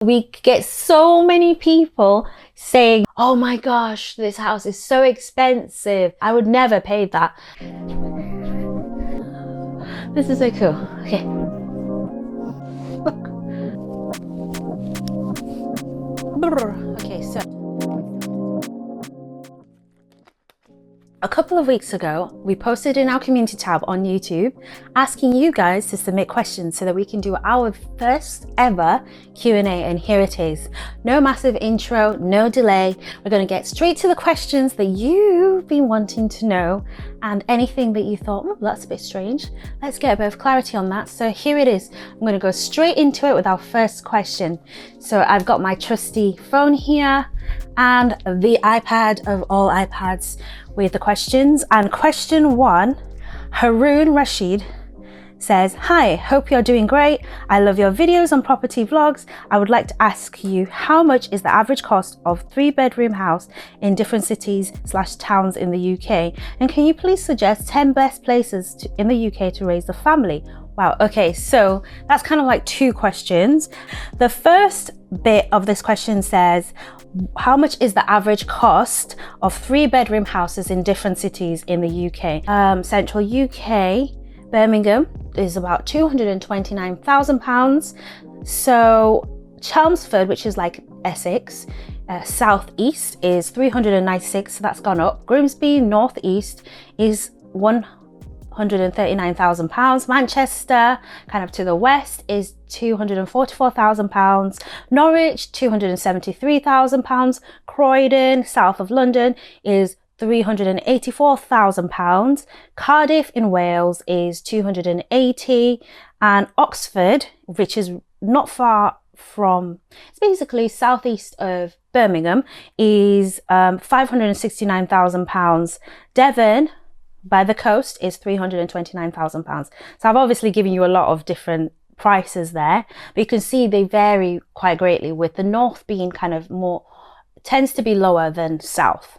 We get so many people saying, oh my gosh, this house is so expensive. I would never pay that. This is so cool. Okay. Okay, so a couple of weeks ago, we posted in our community tab on YouTube asking you guys to submit questions so that we can do our first ever Q&A, and here it is. No massive intro, no delay. We're going to get straight to the questions that you've been wanting to know, and anything that you thought, oh, that's a bit strange. Let's get a bit of clarity on that. So here it is. I'm going to go straight into it with our first question. So I've got my trusty phone here and the iPad of all iPads with the questions. And question one, Haroon Rashid says, hi, hope you're doing great. I love your videos on property vlogs. I would like to ask you, how much is the average cost of 3-bedroom house in different cities / towns in the UK? And can you please suggest 10 best places in the UK to raise a family? Wow, okay, so that's kind of like two questions. The first bit of this question says, how much is the average cost of 3-bedroom houses in different cities in the UK? Central UK, Birmingham is about £229,000. So Chelmsford, which is like Essex, southeast is 396, so that's gone up. Grimsby, northeast is £139,000. Manchester, kind of to the west, is £244,000. Norwich, £273,000. Croydon, south of London, is £384,000. Cardiff in Wales is £280,000, and Oxford, which is not far from, it's basically southeast of Birmingham, is £569,000. Devon, by the coast, is £329,000. So I've obviously given you a lot of different prices there, but you can see they vary quite greatly, with the north being kind of more, tends to be lower than south.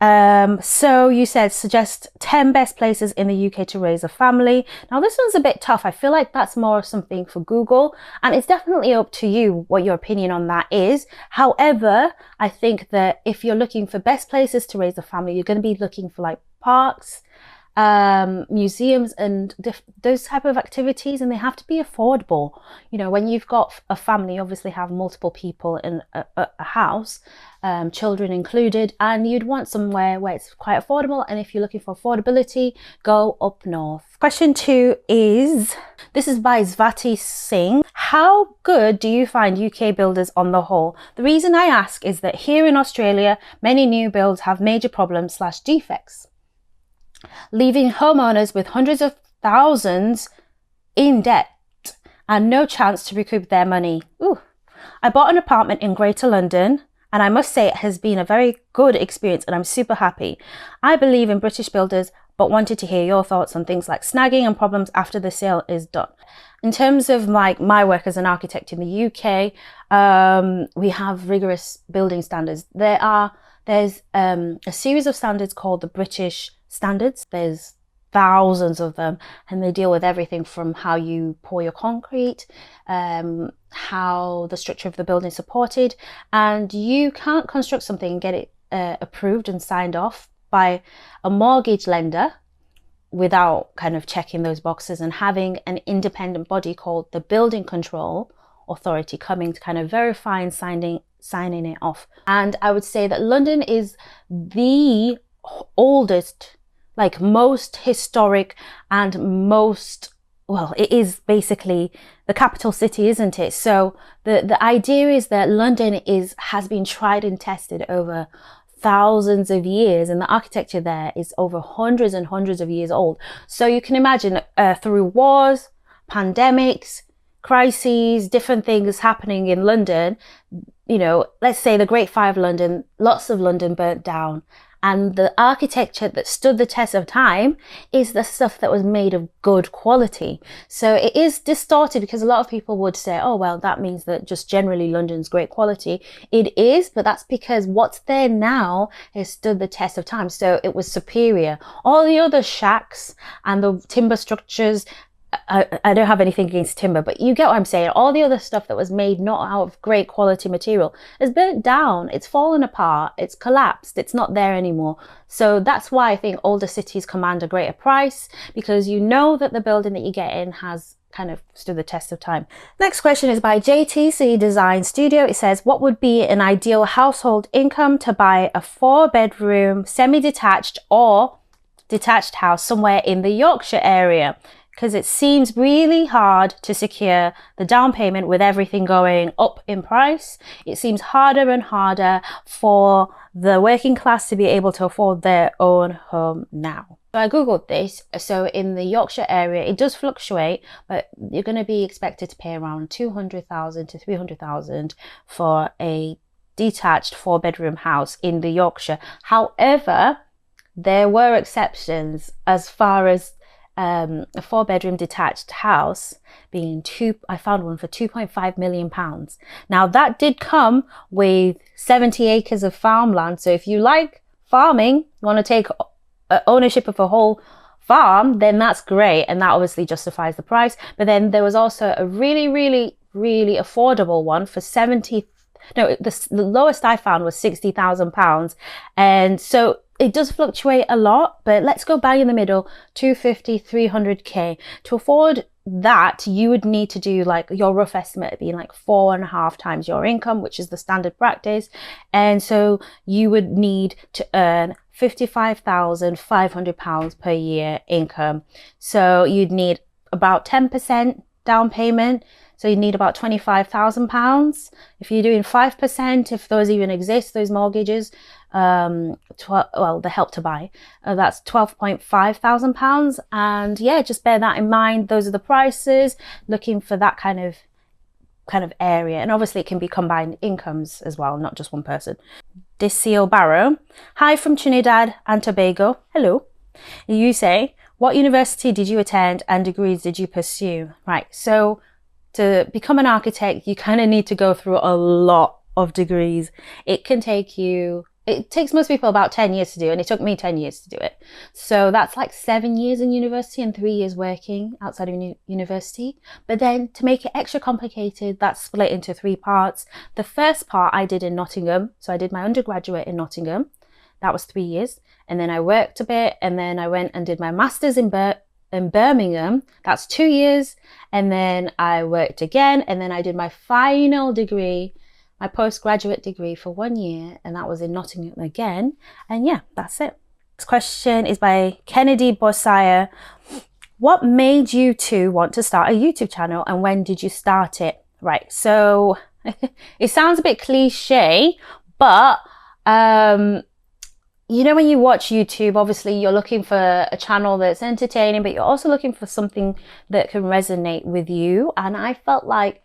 So you said suggest 10 best places in the UK to raise a family. Now this one's a bit tough. I feel like that's more something for Google, and it's definitely up to you what your opinion on that is. However, I think that if you're looking for best places to raise a family, you're going to be looking for like parks, museums and those type of activities, and they have to be affordable. You know, when you've got a family, you obviously have multiple people in a house, children included, and you'd want somewhere where it's quite affordable. And if you're looking for affordability, go up north. Question two is, this is by Svati Singh. How good do you find UK builders on the whole? The reason I ask is that here in Australia, many new builds have major problems / defects, leaving homeowners with hundreds of thousands in debt and no chance to recoup their money. Ooh. I bought an apartment in Greater London, and I must say it has been a very good experience and I'm super happy. I believe in British builders, but wanted to hear your thoughts on things like snagging and problems after the sale is done. In terms of like my work as an architect in the UK, we have rigorous building standards. There's a series of standards called the British standards. There's thousands of them, and they deal with everything from how you pour your concrete, how the structure of the building is supported, and you can't construct something and get it approved and signed off by a mortgage lender without kind of checking those boxes and having an independent body called the Building Control Authority coming to kind of verify and signing it off. And I would say that London is the oldest, like most historic and most, well, it is basically the capital city, isn't it? So the idea is that London has been tried and tested over thousands of years, and the architecture there is over hundreds and hundreds of years old. So you can imagine through wars, pandemics, crises, different things happening in London, you know, let's say the Great Fire of London, lots of London burnt down. And the architecture that stood the test of time is the stuff that was made of good quality. So it is distorted because a lot of people would say, oh, well, that means that just generally London's great quality. It is, but that's because what's there now has stood the test of time. So it was superior. All the other shacks and the timber structures, I don't have anything against timber, but you get what I'm saying. All the other stuff that was made not out of great quality material is burnt down. It's fallen apart. It's collapsed. It's not there anymore. So that's why I think older cities command a greater price, because you know that the building that you get in has kind of stood the test of time. Next question is by JTC Design Studio. It says, what would be an ideal household income to buy a 4-bedroom semi-detached or detached house somewhere in the Yorkshire area? Because it seems really hard to secure the down payment with everything going up in price. It seems harder and harder for the working class to be able to afford their own home now. So I googled this. So in the Yorkshire area, it does fluctuate, but you're going to be expected to pay around 200,000 to 300,000 for a detached 4-bedroom house in the Yorkshire. However, there were exceptions as far as a 4-bedroom detached house being I found one for £2.5 million. Now that did come with 70 acres of farmland. So if you like farming, you want to take ownership of a whole farm, then that's great. And that obviously justifies the price. But then there was also a really, really, really affordable one for the lowest I found was £60,000. And so it does fluctuate a lot, but let's go bang in the middle, 250, 300k. To afford that, you would need to do like your rough estimate being like 4.5 times your income, which is the standard practice. And so you would need to earn £55,500 per year income. So you'd need about 10% down payment. So you need about £25,000. If you're doing 5%, if those even exist, those mortgages, the help to buy, that's £12,500. And yeah, just bear that in mind. Those are the prices, looking for that kind of area. And obviously it can be combined incomes as well, not just one person. Disio Barrow, hi from Trinidad and Tobago. Hello. You say, what university did you attend and degrees did you pursue? Right, so to become an architect, you kind of need to go through a lot of degrees. It takes most people about 10 years to do, and it took me 10 years to do it. So that's like 7 years in university and 3 years working outside of university. But then to make it extra complicated, that's split into 3 parts. The first part I did in Nottingham. So I did my undergraduate in Nottingham. That was 3 years. And then I worked a bit, and then I went and did my master's in Birmingham. That's 2 years. And then I worked again, and then I did my final degree, my postgraduate degree, for 1 year, and that was in Nottingham again. And yeah, that's it. This question is by Kennedy Bosaya. What made you two want to start a YouTube channel, and when did you start it? Right, so it sounds a bit cliche, but you know, when you watch YouTube, obviously you're looking for a channel that's entertaining, but you're also looking for something that can resonate with you. And I felt like,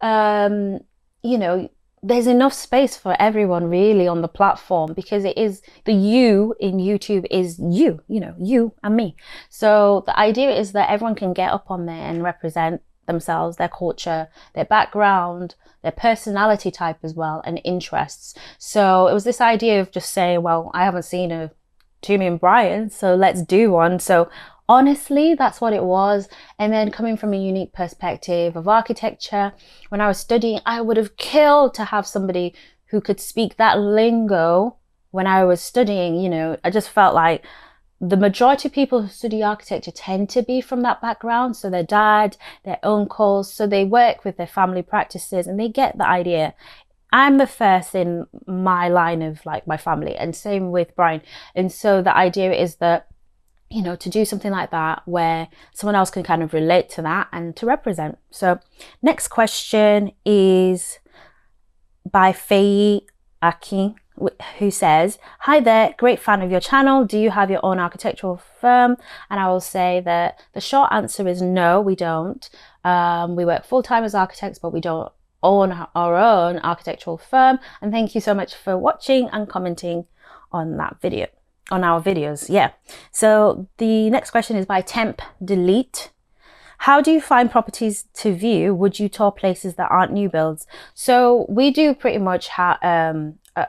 you know, there's enough space for everyone really on the platform, because it is the you in YouTube is you know, you and me. So the idea is that everyone can get up on there and represent themselves, their culture, their background, their personality type as well, and interests. So it was this idea of just saying, well, I haven't seen a Toomey and Brian, so let's do one. So honestly, that's what it was. And then coming from a unique perspective of architecture, when I was studying, I would have killed to have somebody who could speak that lingo when I was studying. You know, I just felt like the majority of people who study architecture tend to be from that background. So their dad, their uncles, so they work with their family practices and they get the idea. I'm the first in my line of like my family, and same with Brian. And so the idea is that, you know, to do something like that where someone else can kind of relate to that and to represent. So next question is by Faye Aki, who says, hi there, great fan of your channel. Do you have your own architectural firm? And I will say that the short answer is no, we don't. We work full-time as architects, but we don't own our own architectural firm. And thank you so much for watching and commenting on that video, on our videos. Yeah. So the next question is by Temp Delete. How do you find properties to view? Would you tour places that aren't new builds? So we do pretty much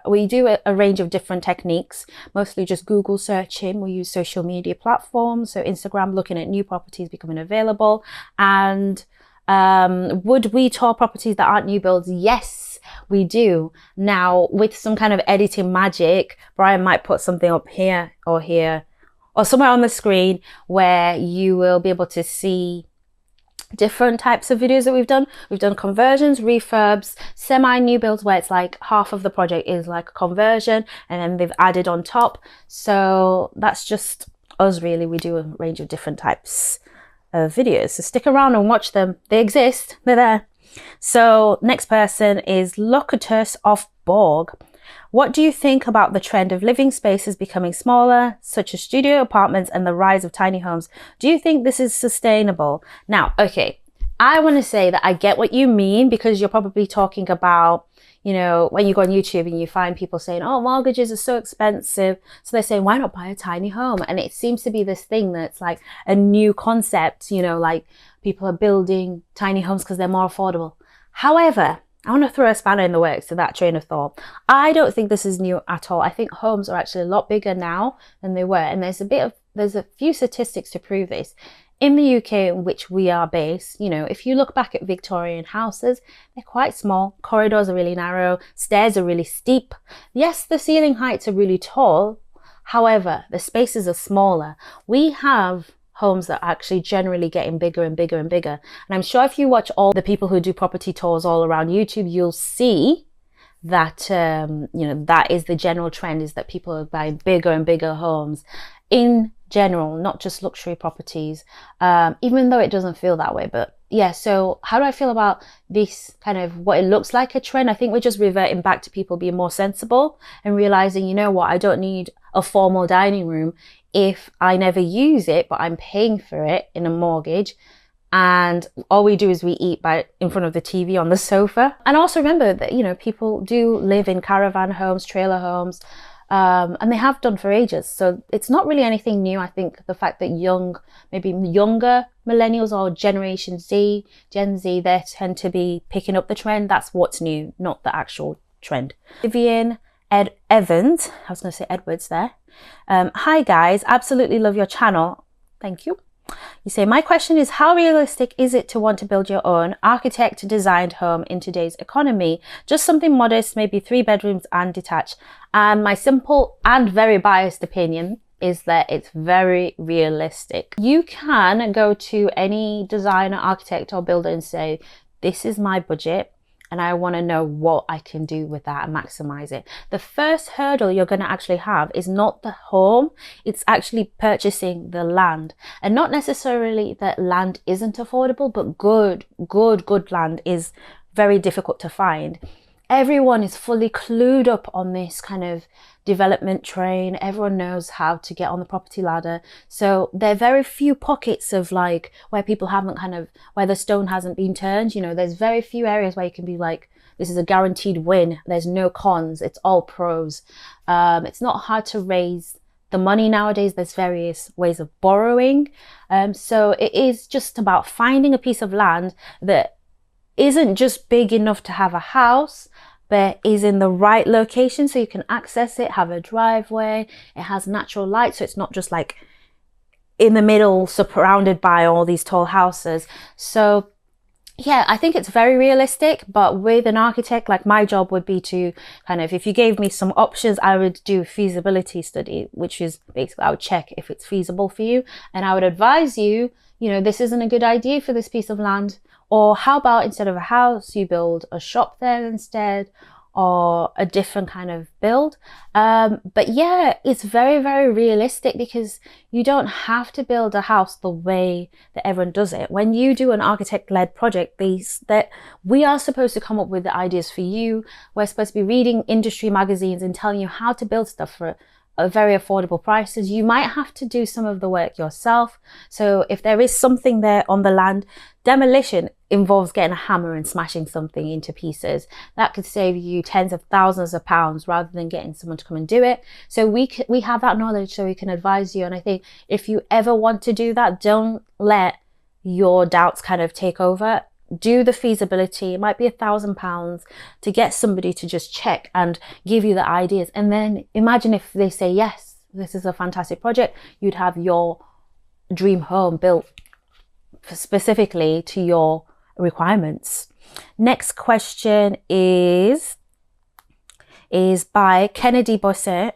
we do a range of different techniques, mostly just Google searching. We use social media platforms, so Instagram, looking at new properties becoming available. And would we tour properties that aren't new builds? Yes, we do. Now, with some kind of editing magic, Brian might put something up here or somewhere on the screen where you will be able to see different types of videos that we've done. We've done conversions, refurbs, semi-new builds where it's like half of the project is like a conversion and then they've added on top. So that's just us really. We do a range of different types of videos. So stick around and watch them. They exist. They're there. So next person is Locatus of Borg. What do you think about the trend of living spaces becoming smaller, such as studio apartments, and the rise of tiny homes? Do you think this is sustainable? Now, okay, I want to say that I get what you mean, because you're probably talking about, you know, when you go on YouTube and you find people saying, oh, mortgages are so expensive. So they're saying, why not buy a tiny home? And it seems to be this thing that's like a new concept, you know, like people are building tiny homes because they're more affordable. However, I want to throw a spanner in the works to that train of thought. I don't think this is new at all. I think homes are actually a lot bigger now than they were. And there's a few statistics to prove this. In the UK, in which we are based, you know, if you look back at Victorian houses, they're quite small. Corridors are really narrow. Stairs are really steep. Yes, the ceiling heights are really tall. However, the spaces are smaller. We have homes that are actually generally getting bigger and bigger and bigger. And I'm sure if you watch all the people who do property tours all around YouTube, you'll see that, you know, that is the general trend, is that people are buying bigger and bigger homes in general, not just luxury properties, even though it doesn't feel that way. But yeah, so how do I feel about this kind of what it looks like a trend? I think we're just reverting back to people being more sensible and realizing, you know what, I don't need a formal dining room if I never use it, but I'm paying for it in a mortgage. And all we do is we eat in front of the TV on the sofa. And also remember that, you know, people do live in caravan homes, trailer homes, and they have done for ages. So it's not really anything new. I think the fact that maybe younger millennials or Generation Z, Gen Z, they tend to be picking up the trend. That's what's new, not the actual trend. Vivian Evans, I was going to say Edwards there. Hi guys, absolutely love your channel. Thank you. You say, my question is, how realistic is it to want to build your own architect designed home in today's economy? Just something modest, maybe 3 bedrooms and detached. And my simple and very biased opinion is that it's very realistic. You can go to any designer, architect or builder and say, this is my budget, and I want to know what I can do with that and maximize it. The first hurdle you're going to actually have is not the home, it's actually purchasing the land. And not necessarily that land isn't affordable, but good land is very difficult to find. Everyone is fully clued up on this kind of development train. Everyone knows how to get on the property ladder. So there are very few pockets of like where people haven't where the stone hasn't been turned. You know, there's very few areas where you can be like, this is a guaranteed win. There's no cons. It's all pros. It's not hard to raise the money nowadays. There's various ways of borrowing. So it is just about finding a piece of land that isn't just big enough to have a house, but is in the right location so you can access it, have a driveway, it has natural light, so it's not just like in the middle surrounded by all these tall houses. So yeah, I think it's very realistic, but with an architect, like my job would be to if you gave me some options, I would do a feasibility study, which is basically I would check if it's feasible for you, and I would advise you, you know, this isn't a good idea for this piece of land. Or how about instead of a house, you build a shop there instead, or a different kind of build. But yeah, it's very, very realistic because you don't have to build a house the way that everyone does it. When you do an architect-led project, we are supposed to come up with the ideas for you. We're supposed to be reading industry magazines and telling you how to build stuff for very affordable prices. You might have to do some of the work yourself. So if there is something there on the land, demolition involves getting a hammer and smashing something into pieces. That could save you tens of thousands of pounds rather than getting someone to come and do it. So we have that knowledge so we can advise you. And I think if you ever want to do that, don't let your doubts kind of take over, do the feasibility. It might be £1,000 to get somebody to just check and give you the ideas. And then imagine if they say, yes, this is a fantastic project, you'd have your dream home built specifically to your requirements. Next question is by Kennedy Bossier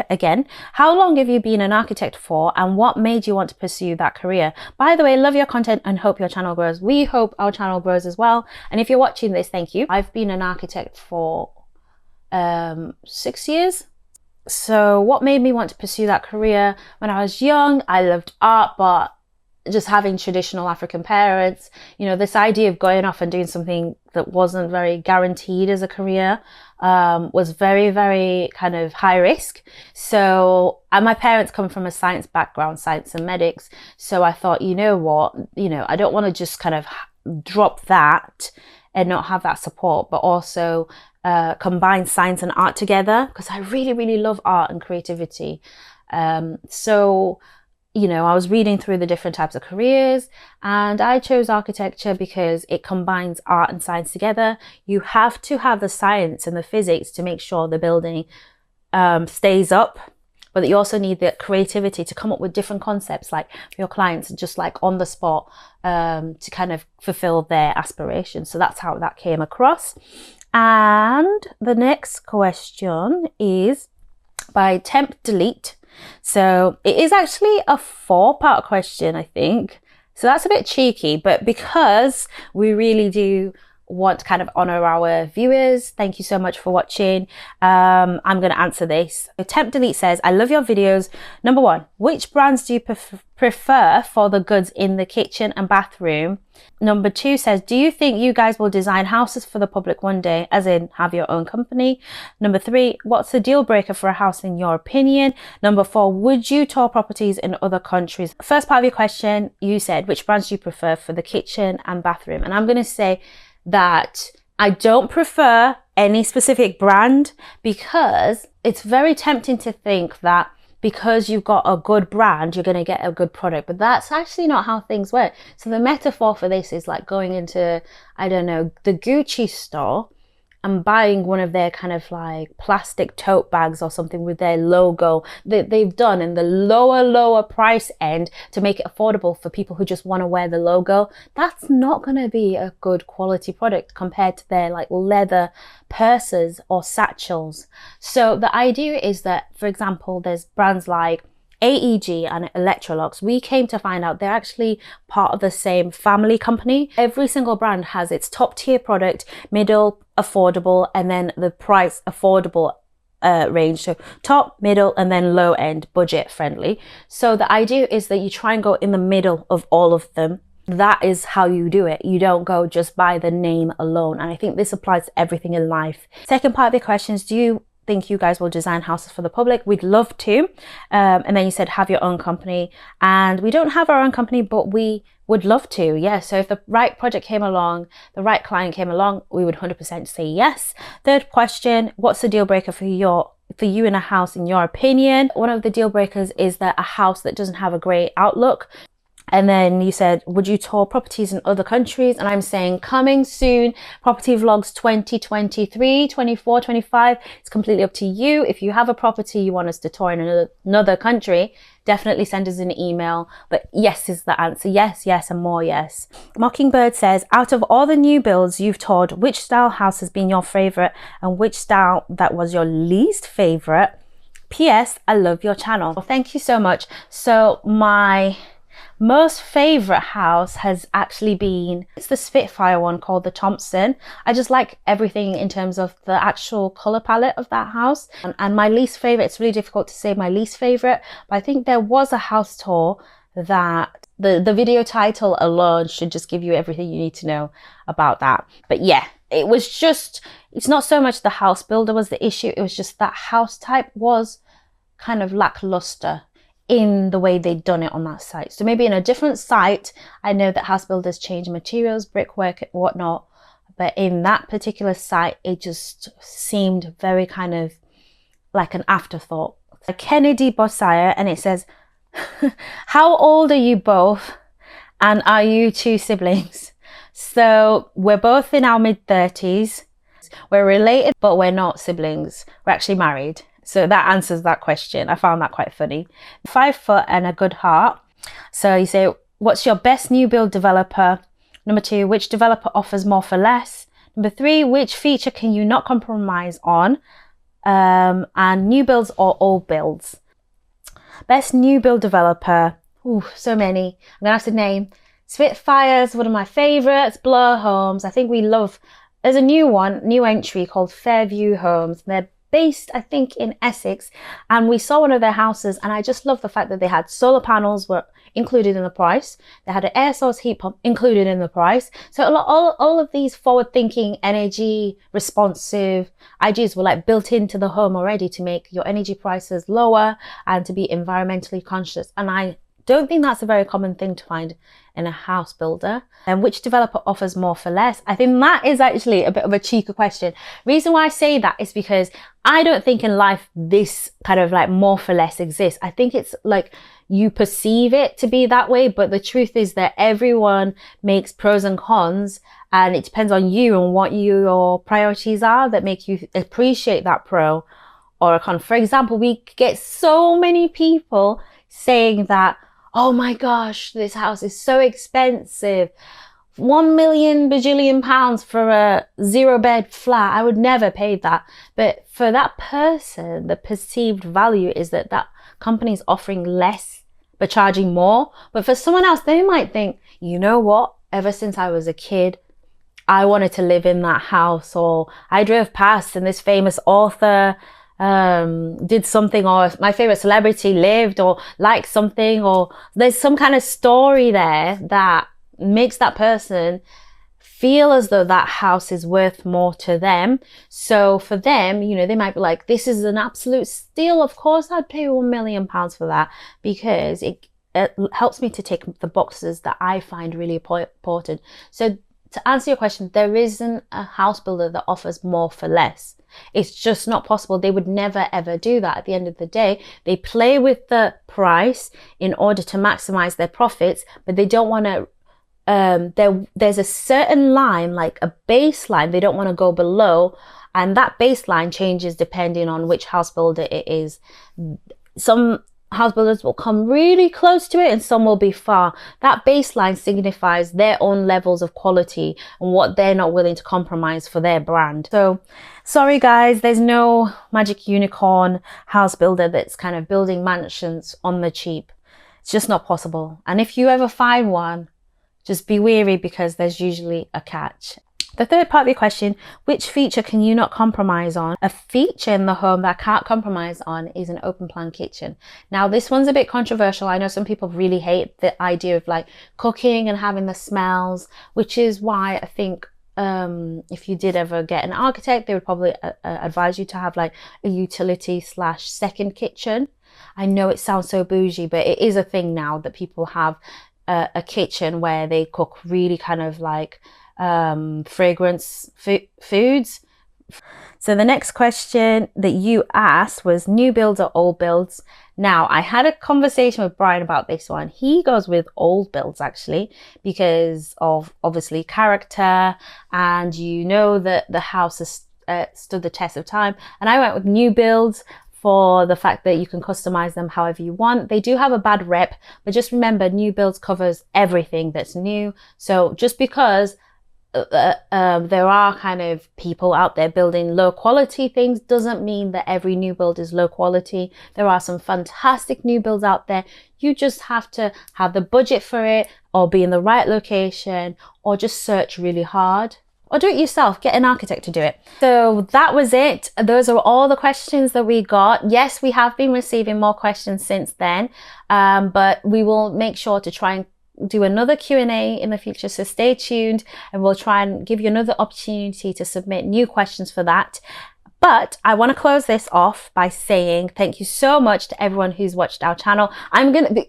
again. How long have you been an architect for, and what made you want to pursue that career? By the way, love your content and hope your channel grows. We hope our channel grows as well. And if you're watching this, thank you. I've been an architect for 6 years. So what made me want to pursue that career? When I was young, I loved art, but just having traditional African parents, you know, this idea of going off and doing something that wasn't very guaranteed as a career was very, very kind of high risk. So, and my parents come from a science background, science and medics. So I thought, you know what, I don't want to just kind of drop that and not have that support, but also combine science and art together, because I really, really love art and creativity. So, I was reading through the different types of careers, and I chose architecture because it combines art and science together. You have to have the science and the physics to make sure the building stays up, but you also need the creativity to come up with different concepts, like for your clients, just like on the spot, to kind of fulfill their aspirations. So that's how that came across. And the next question is by Temp Delete. So it is actually a 4-part question, I think. So that's a bit cheeky, but because we really do want to kind of honor our viewers, thank you so much for watching. I'm going to answer this. Temp Delete says, I love your videos. Number 1, which brands do you prefer for the goods in the kitchen and bathroom? Number 2 says, do you think you guys will design houses for the public one day, as in have your own company? Number 3, what's the deal breaker for a house in your opinion? Number 4, would you tour properties in other countries? First part of your question, you said, which brands do you prefer for the kitchen and bathroom? And I'm going to say that I don't prefer any specific brand, because it's very tempting to think that because you've got a good brand, you're going to get a good product. But that's actually not how things work. So the metaphor for this is like going into, I don't know, the Gucci store and buying one of their kind of like plastic tote bags or something with their logo that they've done in the lower price end to make it affordable for people who just want to wear the logo. That's not going to be a good quality product compared to their like leather purses or satchels. So the idea is that, for example, there's brands like AEG and Electrolux. We came to find out they're actually part of the same family company. Every single brand has its top tier product, middle, affordable, and then the price affordable range. So top, middle, and then low end, budget friendly. So the idea is that you try and go in the middle of all of them. That is how you do it. You don't go just by the name alone. And I think this applies to everything in life. Second part of the question is, do you think you guys will design houses for the public? We'd love to. And then you said have your own company, and we don't have our own company, but we would love to. Yeah, so if the right project came along, the right client came along, we would 100% say yes. Third question, what's the deal breaker for you in a house in your opinion? One of the deal breakers is that a house that doesn't have a great outlook. And then you said, would you tour properties in other countries? And I'm saying coming soon, property vlogs 2023, 24, 25. It's completely up to you. If you have a property you want us to tour in another country, definitely send us an email. But yes is the answer. Yes, yes, and more yes. Mockingbird says, out of all the new builds you've toured, which style house has been your favorite and which style that was your least favorite? P.S. I love your channel. Well, thank you so much. So my most favorite house has actually been, it's the Spitfire one called the Thompson. I just like everything in terms of the actual color palette of that house. And my least favorite, it's really difficult to say my least favorite, but I think there was a house tour that the video title alone should just give you everything you need to know about that. But yeah, it was just, it's not so much the house builder was the issue, it was just that house type was kind of lackluster in the way they'd done it on that site. So maybe in a different site, I know that house builders change materials, brickwork, whatnot, but in that particular site, it just seemed very kind of like an afterthought. Kennedy Bossier, and it says, how old are you both And are you two siblings? So we're both in our mid-30s. We're related, but we're not siblings. We're actually married. So that answers that question. I found that quite funny. 5 foot and a good heart. So you say, what's your best new build developer? Number 2, which developer offers more for less? Number 3, which feature can you not compromise on? And new builds or old builds? Best new build developer. Ooh, so many. I'm gonna have to name. Spitfire's one of my favorites. Blur Homes. I think we love. There's a new entry called Fairview Homes. They're based, I think, in Essex, and we saw one of their houses, and I just love the fact that they had solar panels were included in the price. They had an air source heat pump included in the price. So all of these forward-thinking, energy responsive ideas were like built into the home already to make your energy prices lower and to be environmentally conscious. And I don't think that's a very common thing to find in a house builder. And which developer offers more for less? I think that is actually a bit of a cheeky question. Reason why I say that is because I don't think in life this kind of like more for less exists. I think it's like you perceive it to be that way, but the truth is that everyone makes pros and cons, and it depends on you and what your priorities are that make you appreciate that pro or a con. For example, we get so many people saying that, oh my gosh, this house is so expensive. 1 million bajillion pounds for a 0-bed flat. I would never pay that. But for that person, the perceived value is that that company is offering less but charging more. But for someone else, they might think, you know what? Ever since I was a kid, I wanted to live in that house, or I drove past and this famous author did something, or my favorite celebrity lived or liked something, or there's some kind of story there that makes that person feel as though that house is worth more to them. So for them, you know, they might be like, this is an absolute steal. Of course I'd pay £1 million for that, because it helps me to tick the boxes that I find really important. So to answer your question, there isn't a house builder that offers more for less. It's just not possible. They would never ever do that. At the end of the day, they play with the price in order to maximize their profits, but they don't want to there's a certain line, like a baseline, they don't want to go below, and that baseline changes depending on which house builder it is. Some house builders will come really close to it and some will be far. That baseline signifies their own levels of quality and what they're not willing to compromise for their brand. So sorry guys, there's no magic unicorn house builder that's kind of building mansions on the cheap. It's just not possible. And if you ever find one, just be wary, because there's usually a catch. The third part of the question, which feature can you not compromise on? A feature in the home that I can't compromise on is an open plan kitchen. Now this one's a bit controversial. I know some people really hate the idea of like cooking and having the smells, which is why I think if you did ever get an architect, they would probably advise you to have like a utility / second kitchen. I know it sounds so bougie, but it is a thing now that people have a kitchen where they cook really kind of like fragrance foods. So the next question that you asked was new builds or old builds. Now I had a conversation with Brian about this one. He goes with old builds actually, because of obviously character, and you know that the house has stood the test of time. And I went with new builds for the fact that you can customize them however you want. They do have a bad rep, but just remember, new builds covers everything that's new. So just because there are kind of people out there building low quality things doesn't mean that every new build is low quality. There are some fantastic new builds out there. You just have to have the budget for it, or be in the right location, or just search really hard. Or do it yourself, get an architect to do it. So that was it. Those are all the questions that we got. Yes, we have been receiving more questions since then, but we will make sure to try and do another Q&A in the future. So stay tuned, and we'll try and give you another opportunity to submit new questions for that. But I want to close this off by saying thank you so much to everyone who's watched our channel.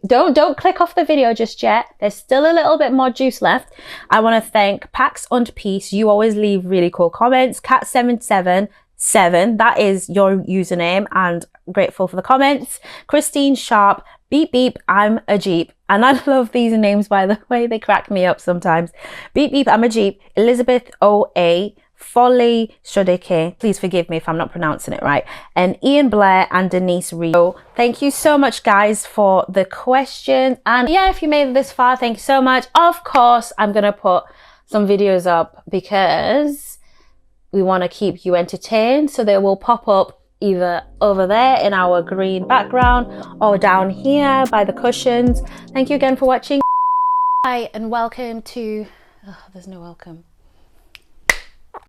Don't click off the video just yet. There's still a little bit more juice left. I want to thank Pax und Peace. You always leave really cool comments. Cat777, that is your username, and grateful for the comments. Christine Sharp, Beep Beep, I'm a Jeep. And I love these names, by the way, they crack me up sometimes. Beep Beep, I'm a Jeep. Elizabeth O.A. Folly Shodeke, please forgive me if I'm not pronouncing it right, and Ian Blair and Denise Reed. So thank you so much, guys, for the questions. And yeah, if you made it this far, thank you so much. Of course, I'm gonna put some videos up because we want to keep you entertained, so they will pop up either over there in our green background or down here by the cushions. Thank you again for watching. Hi and welcome to, oh, there's no welcome.